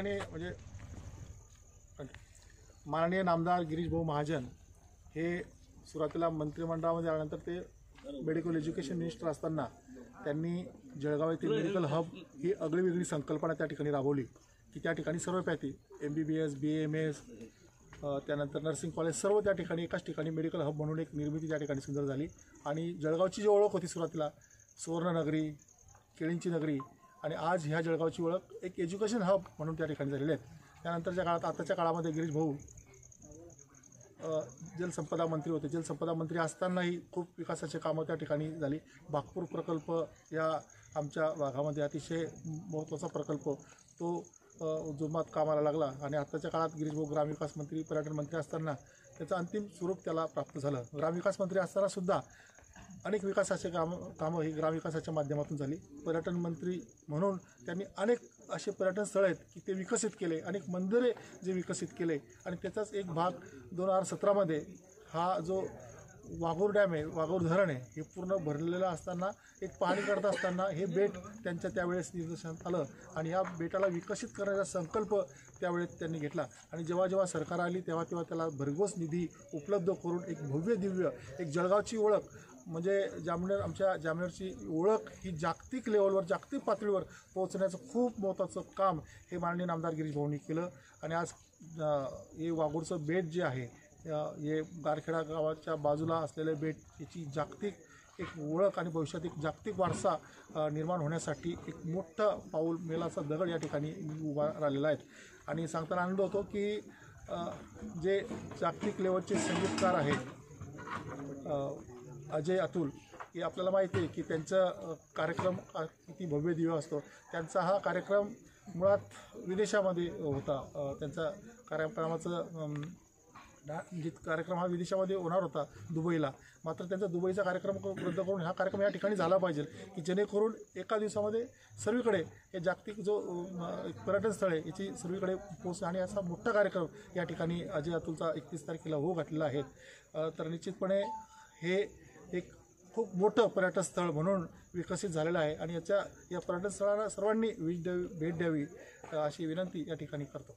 ठिकाणी म्हणजे माननीय नामदार गिरीश भाऊ महाजन हे सुरुवातीला मंत्रिमंडळामध्ये आल्यानंतर ते मेडिकल एज्युकेशन मिनिस्टर असताना त्यांनी जळगाव येथील मेडिकल हब ही आगळीवेगळी संकल्पना त्या ठिकाणी राबवली की त्या ठिकाणी सर्वोपॅथी MBBS BAMS त्यानंतर नर्सिंग कॉलेज सर्व त्या ठिकाणी एकाच ठिकाणी मेडिकल हब म्हणून एक निर्मिती त्या ठिकाणी सुंदर झाली। आणि जळगावची जी ओळख होती सुरुवातीला सुवर्णनगरी, केळींची नगरी, आणि आज ह्या जळगावची ओळख एक एज्युकेशन हब म्हणून त्या ठिकाणी झालेली आहे। त्यानंतरच्या काळात आताच्या काळामध्ये गिरीश भाऊ जलसंपदा मंत्री होते। जलसंपदा मंत्री असतानाही खूप विकासाचे कामं त्या ठिकाणी झाली। बागपूर प्रकल्प या आमच्या भागामध्ये अतिशय महत्त्वाचा प्रकल्प तो जोमात कामाला लागला आणि आत्ताच्या काळात गिरीश भाऊ ग्रामविकास मंत्री पर्यटन मंत्री असताना त्याचं अंतिम स्वरूप त्याला प्राप्त झालं। ग्रामविकास मंत्री असतानासुद्धा अनेक विकासाचे कामं ही ग्रामविकासाच्या माध्यमातून झाली। पर्यटन मंत्री म्हणून त्यांनी अनेक असे पर्यटन स्थळ आहेत की ते विकसित केले, अनेक मंदिरे जे विकसित केले, आणि त्याचाच एक भाग 2017मध्ये हा जो वाघूर डॅम आहे, वाघूर धरण आहे, हे पूर्ण भरलेलं असताना एक पाहणी करत असताना हे बेट त्यांच्या त्यावेळेस निदर्शनात आलं आणि या बेटाला विकसित करण्याचा संकल्प त्यावेळेस त्यांनी घेतला। आणि जेव्हा जेव्हा सरकार आली तेव्हा त्याला भरघोस निधी उपलब्ध करून एक भव्य दिव्य एक जळगावची ओळख म्हणजे जामनेर, आमच्या जामनेरची ओळख ही जागतिक लेवलवर जागतिक पातळीवर पोहोचण्याचं खूप महत्त्वाचं काम हे माननीय नामदार गिरीश भाऊंनी केलं। आणि आज हे वाघूरचं बेट जे आहे, हे गारखेडा गावाच्या बाजूला असलेले बेट याची जागतिक एक ओळख आणि भविष्यात एक जागतिक वारसा निर्माण होण्यासाठी एक मोठं पाऊल, मेलाचा दगड या ठिकाणी उभा राहिलेला आहे। आणि सांगताना आनंद होतो की जे जागतिक लेवलचे संगीतकार आहेत अजय अतुल, हे आपल्याला माहिती आहे की त्यांचा कार्यक्रम किती भव्य दिव्य असतो। त्यांचा हा कार्यक्रम मुळात विदेशामध्ये होता। त्यांचा कार्यक्रम हा विदेशामध्ये होणार होता दुबईला, मात्र त्यांचा दुबईचा कार्यक्रम रद्द करून हा कार्यक्रम या ठिकाणी झाला पाहिजे की जेणेकरून एका दिवसामध्ये सर्वीकडे हे जागतिक जो पर्यटन स्थळ आहे याची सर्वीकडे पोहोच, आणि असा मोठा कार्यक्रम या ठिकाणी अजय अतुलचा 31 तारखेला होऊ घातलेला आहे। तर निश्चितपणे हे एक खूप मोठं पर्यटन स्थळ म्हणून विकसित झालेलं आहे आणि या पर्यटन स्थळाला सर्वांनी भेट द्यावी अशी विनंती या ठिकाणी करतो।